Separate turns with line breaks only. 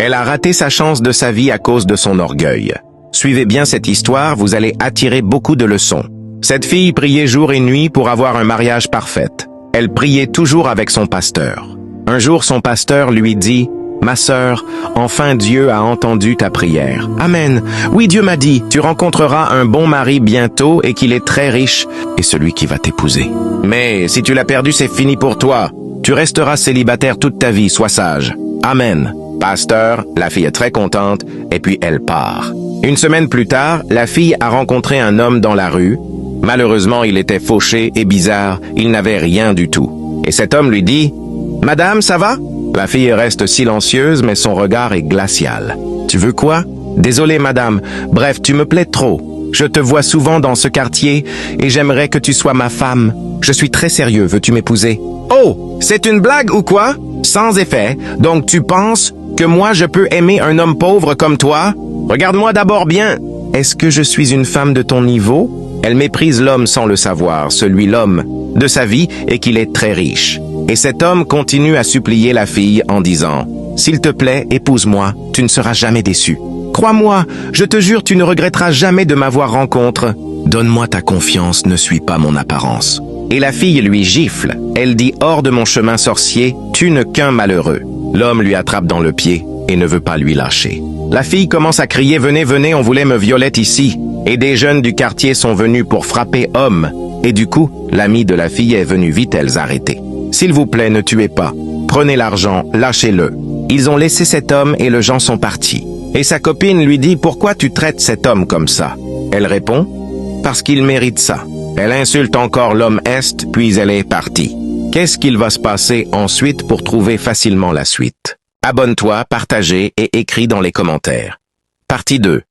Elle a raté sa chance de sa vie à cause de son orgueil. Suivez bien cette histoire, vous allez attirer beaucoup de leçons. Cette fille priait jour et nuit pour avoir un mariage parfait. Elle priait toujours avec son pasteur. Un jour, son pasteur lui dit « Ma sœur, enfin Dieu a entendu ta prière. Amen. Oui, Dieu m'a dit, tu rencontreras un bon mari bientôt et qu'il est très riche, et celui qui va t'épouser. Mais si tu l'as perdu, c'est fini pour toi. Tu resteras célibataire toute ta vie, sois sage. Amen. » Pasteur, la fille est très contente, et puis elle part. Une semaine plus tard, la fille a rencontré un homme dans la rue. Malheureusement, il était fauché et bizarre, il n'avait rien du tout. Et cet homme lui dit « Madame, ça va ?» La fille reste silencieuse, mais son regard est glacial. « Tu veux quoi ?»« Désolé, madame. Bref, tu me plais trop. Je te vois souvent dans ce quartier et j'aimerais que tu sois ma femme. Je suis très sérieux, veux-tu m'épouser ?»« Oh, c'est une blague ou quoi ?»« Sans effet. Donc tu penses que moi je peux aimer un homme pauvre comme toi? Regarde-moi d'abord bien. Est-ce que je suis une femme de ton niveau ?» Elle méprise l'homme sans le savoir, l'homme de sa vie, et qu'il est très riche. Et cet homme continue à supplier la fille en disant « S'il te plaît, épouse-moi, tu ne seras jamais déçu. Crois-moi, je te jure, tu ne regretteras jamais de m'avoir rencontré. Donne-moi ta confiance, ne suis pas mon apparence. » Et la fille lui gifle. Elle dit « Hors de mon chemin sorcier, tu n'es qu'un malheureux. » L'homme lui attrape dans le pied et ne veut pas lui lâcher. La fille commence à crier « Venez, venez, on voulait me violer ici. » Et des jeunes du quartier sont venus pour frapper homme. Et du coup, l'ami de la fille est venu vite les arrêter. « S'il vous plaît, ne tuez pas. Prenez l'argent, lâchez-le. » Ils ont laissé cet homme et les gens sont partis. Et sa copine lui dit « Pourquoi tu traites cet homme comme ça ?» Elle répond « Parce qu'il mérite ça. » Elle insulte encore l'homme est, puis elle est partie. Qu'est-ce qu'il va se passer ensuite pour trouver facilement la suite? Abonne-toi, partagez et écris dans les commentaires. Partie 2.